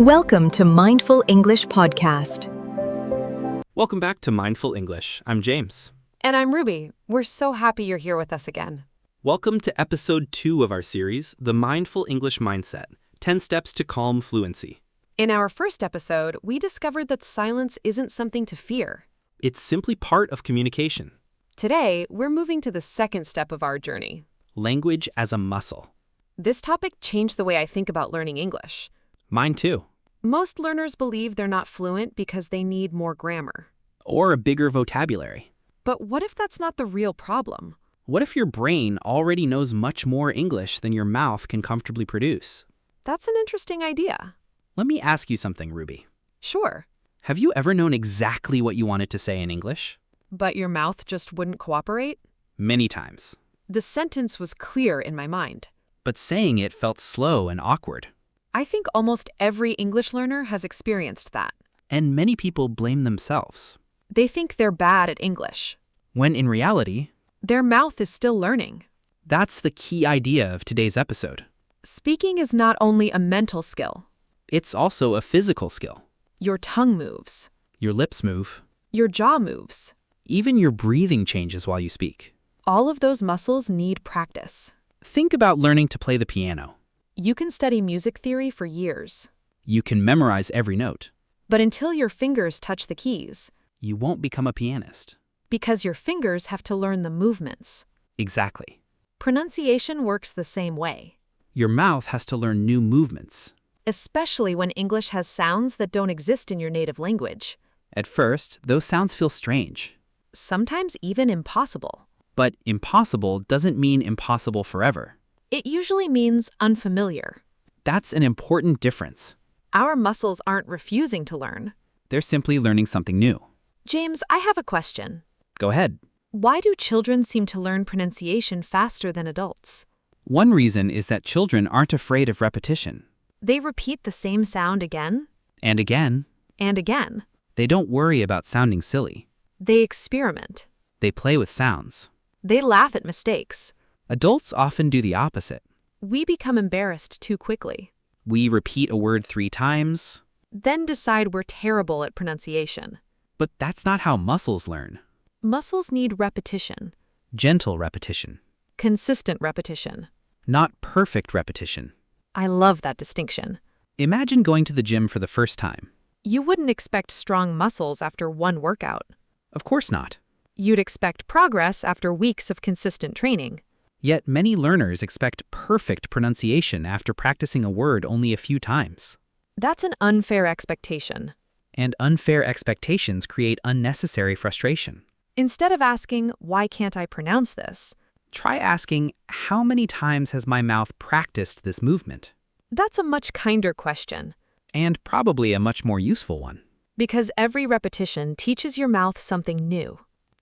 Welcome to Mindful English Podcast. Welcome back to Mindful English. I'm James. And I'm Ruby. We're so happy you're here with us again. Welcome to episode 2 of our series, The Mindful English Mindset, 10 Steps to Calm Fluency. In our first episode, we discovered that silence isn't something to fear. It's simply part of communication. Today, we're moving to the second step of our journey. Language as a muscle. This topic changed the way I think about learning English. Mine too. Most learners believe they're not fluent because they need more grammar. Or a bigger vocabulary. But what if that's not the real problem? What if your brain already knows much more English than your mouth can comfortably produce? That's an interesting idea. Let me ask you something, Ruby. Sure. Have you ever known exactly what you wanted to say in English? But your mouth just wouldn't cooperate? Many times. The sentence was clear in my mind. But saying it felt slow and awkward. I think almost every English learner has experienced that. And many people blame themselves. They think they're bad at English. When in reality, Their mouth is still learning. that's the key idea of today's episode. Speaking is not only a mental skill. It's also a physical skill. Your tongue moves. Your lips move. Your jaw moves. Even your breathing changes while you speak. All of those muscles need practice. Think about learning to play the piano. You can study music theory for years. You can memorize every note. But until your fingers touch the keys, You won't become a pianist. because your fingers have to learn the movements. Exactly. Pronunciation works the same way, Your mouth has to learn new movements. especially when English has sounds that don't exist in your native language. At first, those sounds feel strange. Sometimes even impossible. But impossible doesn't mean impossible forever. It usually means unfamiliar. That's an important difference. Our muscles aren't refusing to learn. They're simply learning something new. James, I have a question. Go ahead. Why do children seem to learn pronunciation faster than adults? One reason is that children aren't afraid of repetition. They repeat the same sound again And again, and again. they don't worry about sounding silly. They experiment. They play with sounds. They laugh at mistakes. Adults often do the opposite. We become embarrassed too quickly, We repeat a word 3 times, then decide we're terrible at pronunciation. but that's not how muscles learn. Muscles need repetition, Gentle repetition, consistent repetition. not perfect repetition. I love that distinction. Imagine going to the gym for the first time. You wouldn't expect strong muscles after one workout. Of course not. You'd expect progress after weeks of consistent training. Yet many learners expect perfect pronunciation after practicing a word only a few times. That's an unfair expectation. And unfair expectations create unnecessary frustration. Instead of asking, why can't I pronounce this? Try asking, how many times has my mouth practiced this movement? That's a much kinder question, And probably a much more useful one. because every repetition teaches your mouth something new.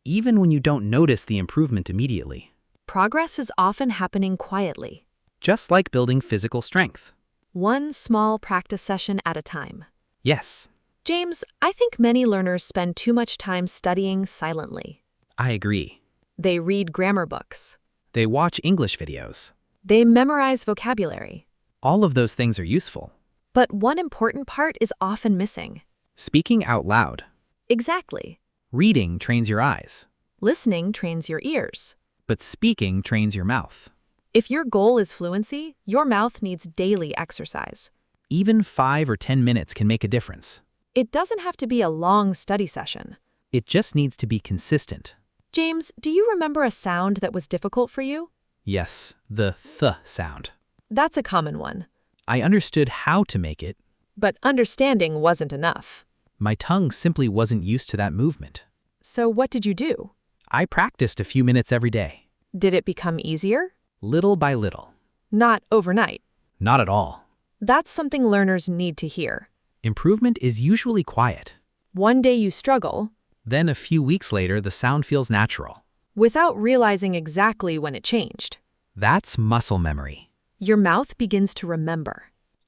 Even when you don't notice the improvement immediately. Progress is often happening quietly, Just like building physical strength. one small practice session at a time. Yes, James, I think many learners spend too much time studying silently. I agree. They read grammar books. They watch English videos. They memorize vocabulary. All of those things are useful. But one important part is often missing. Speaking out loud. Exactly. Reading trains your eyes. Listening trains your ears. But speaking trains your mouth. If your goal is fluency, your mouth needs daily exercise. Even 5 or 10 minutes can make a difference. It doesn't have to be a long study session. It just needs to be consistent. James, do you remember a sound that was difficult for you? Yes, the th sound. That's a common one. I understood how to make it. But understanding wasn't enough. My tongue simply wasn't used to that movement. So what did you do? I practiced a few minutes every day. Did it become easier? Little by little. Not overnight. Not at all. That's something learners need to hear. Improvement is usually quiet. One day you struggle, Then a few weeks later, the sound feels natural. without realizing exactly when it changed. That's muscle memory. Your mouth begins to remember,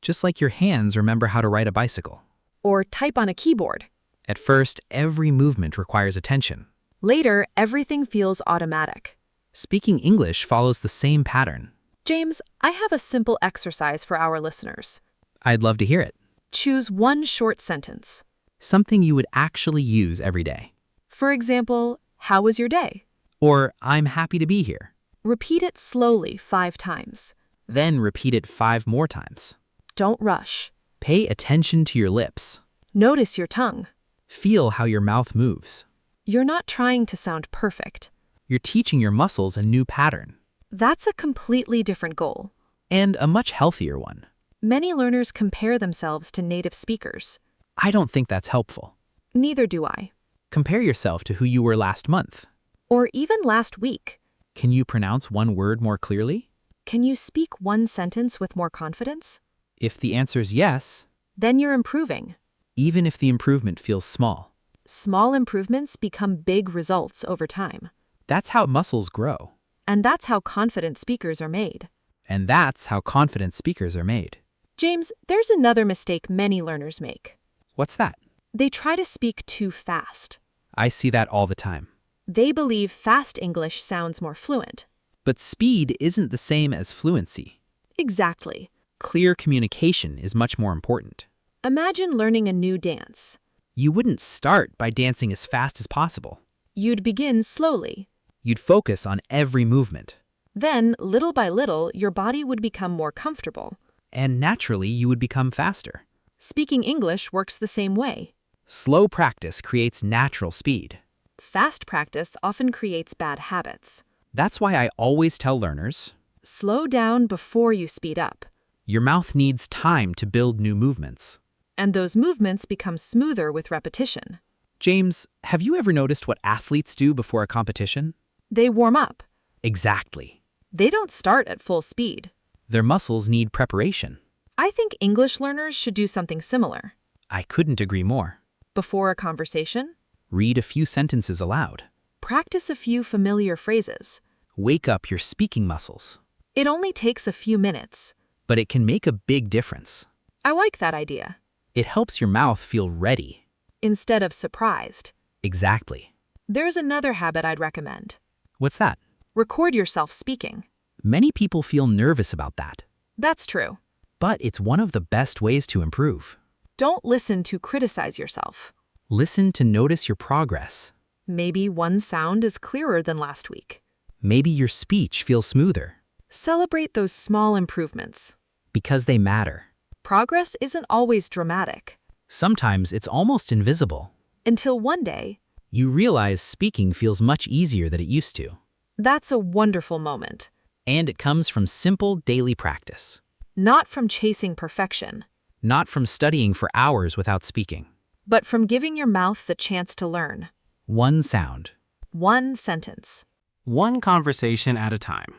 Just like your hands remember how to ride a bicycle. or type on a keyboard. At first, every movement requires attention. Later, everything feels automatic. Speaking English follows the same pattern. James, I have a simple exercise for our listeners. I'd love to hear it. Choose one short sentence. Something you would actually use every day. For example, how was your day? Or, I'm happy to be here. Repeat it slowly 5 times. Then repeat it 5 more times. Don't rush. Pay attention to your lips. Notice your tongue. Feel how your mouth moves. You're not trying to sound perfect. You're teaching your muscles a new pattern. That's a completely different goal. And a much healthier one. Many learners compare themselves to native speakers. I don't think that's helpful. Neither do I. Compare yourself to who you were last month. Or even last week. Can you pronounce one word more clearly? Can you speak one sentence with more confidence? If the answer is yes, Then you're improving. even if the improvement feels small. Small improvements become big results over time. That's how muscles grow. And that's how confident speakers are made. And that's how confident speakers are made. James, there's another mistake many learners make. What's that? They try to speak too fast. I see that all the time. They believe fast English sounds more fluent. But speed isn't the same as fluency. Exactly. Clear communication is much more important. Imagine learning a new dance. You wouldn't start by dancing as fast as possible. You'd begin slowly. You'd focus on every movement. Then, little by little, your body would become more comfortable. And naturally, you would become faster. Speaking English works the same way. Slow practice creates natural speed. Fast practice often creates bad habits. That's why I always tell learners, Slow down before you speed up. your mouth needs time to build new movements. And those movements become smoother with repetition. James, have you ever noticed what athletes do before a competition? They warm up. Exactly. They don't start at full speed. Their muscles need preparation. I think English learners should do something similar. I couldn't agree more. Before a conversation, Read a few sentences aloud. practice a few familiar phrases. Wake up your speaking muscles. It only takes a few minutes. But it can make a big difference. I like that idea. It helps your mouth feel ready. Instead of surprised. Exactly. There's another habit I'd recommend. What's that? Record yourself speaking. Many people feel nervous about that. That's true. But it's one of the best ways to improve. Don't listen to criticize yourself. Listen to notice your progress. Maybe one sound is clearer than last week. Maybe your speech feels smoother. Celebrate those small improvements. Because they matter. Progress isn't always dramatic. Sometimes it's almost invisible. Until one day, You realize speaking feels much easier than it used to. that's a wonderful moment. And it comes from simple daily practice. Not from chasing perfection, Not from studying for hours without speaking. but from giving your mouth the chance to learn. One sound. One sentence. One conversation at a time.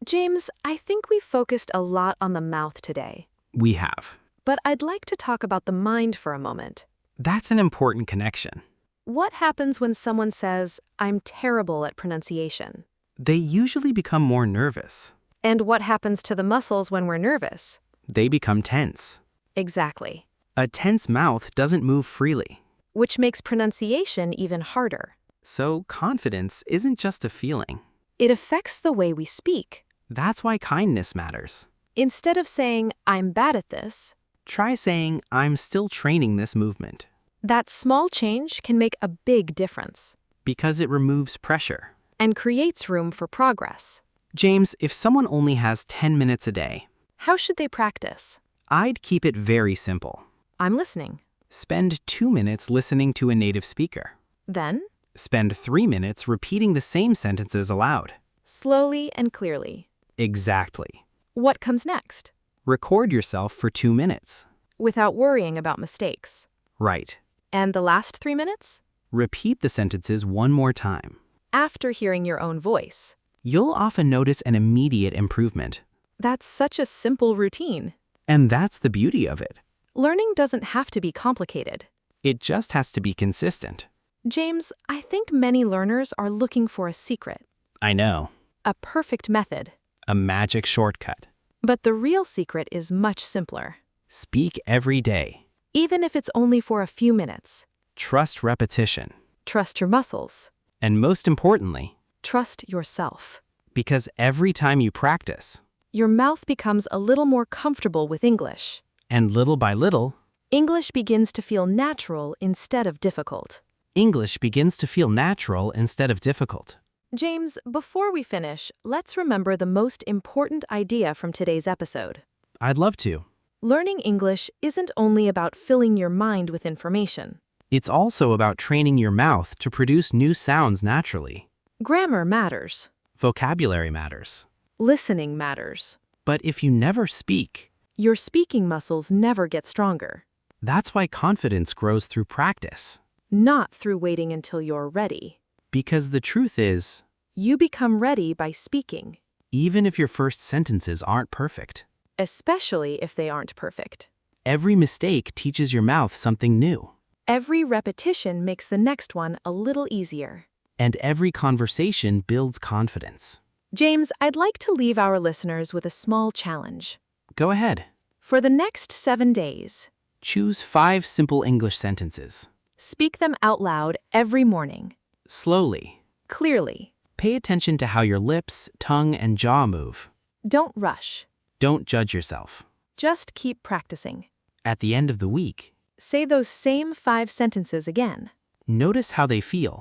James, I think we focused a lot on the mouth today. We have. But I'd like to talk about the mind for a moment. That's an important connection. What happens when someone says, "I'm terrible at pronunciation"? They usually become more nervous. And what happens to the muscles when we're nervous? They become tense. Exactly. A tense mouth doesn't move freely. Which makes pronunciation even harder. So confidence isn't just a feeling. It affects the way we speak. That's why kindness matters. Instead of saying, "I'm bad at this," Try saying, I'm still training this movement. that small change can make a big difference Because it removes pressure. and creates room for progress. James, if someone only has 10 minutes a day, How should they practice? I'd keep it very simple. I'm listening. Spend 2 minutes listening to a native speaker. Then, Spend 3 minutes repeating the same sentences aloud. slowly and clearly. Exactly. What comes next? Record yourself for 2 minutes. Without worrying about mistakes. Right. And the last 3 minutes? Repeat the sentences one more time. After hearing your own voice. You'll often notice an immediate improvement. That's such a simple routine. And that's the beauty of it. Learning doesn't have to be complicated. It just has to be consistent. James, I think many learners are looking for a secret, I know. a perfect method. A magic shortcut. But the real secret is much simpler. Speak every day. Even if it's only for a few minutes. Trust repetition. Trust your muscles. And most importantly, Trust yourself. because every time you practice, Your mouth becomes a little more comfortable with English. and little by little, English begins to feel natural instead of difficult. English begins to feel natural instead of difficult. James, before we finish, let's remember the most important idea from today's episode. I'd love to. Learning English isn't only about filling your mind with information. It's also about training your mouth to produce new sounds naturally. Grammar matters. Vocabulary matters. Listening matters. But if you never speak, Your speaking muscles never get stronger. that's why confidence grows through practice. Not through waiting until you're ready. Because the truth is, You become ready by speaking, even if your first sentences aren't perfect, especially if they aren't perfect. every mistake teaches your mouth something new. Every repetition makes the next one a little easier. And every conversation builds confidence. James, I'd like to leave our listeners with a small challenge. Go ahead. For the next 7 days, Choose 5 simple English sentences. speak them out loud every morning, Slowly. clearly. Pay attention to how your lips, tongue, and jaw move. Don't rush. Don't judge yourself. Just keep practicing. At the end of the week, Say those same 5 sentences again. notice how they feel,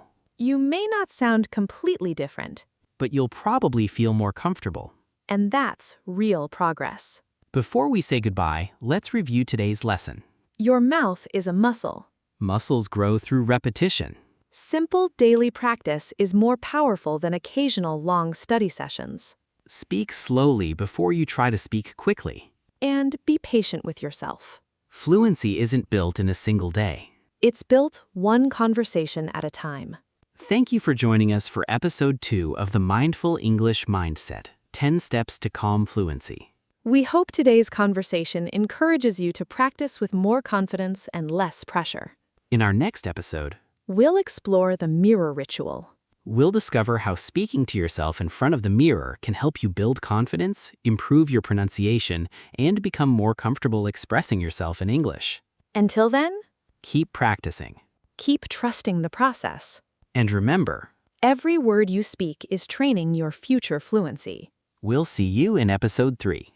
You may not sound completely different, but you'll probably feel more comfortable. and that's real progress. Before we say goodbye, let's review today's lesson. Your mouth is a muscle. Muscles grow through repetition. Simple daily practice is more powerful than occasional long study sessions. Speak slowly before you try to speak quickly. And be patient with yourself. Fluency isn't built in a single day. It's built one conversation at a time. Thank you for joining us for episode 2 of the Mindful English Mindset, 10 Steps to Calm Fluency. We hope today's conversation encourages you to practice with more confidence and less pressure. In our next episode, We'll explore the mirror ritual. we'll discover how speaking to yourself in front of the mirror can help you build confidence, improve your pronunciation, and become more comfortable expressing yourself in English. Until then, Keep practicing. keep trusting the process. And remember, Every word you speak is training your future fluency. we'll see you in episode 3.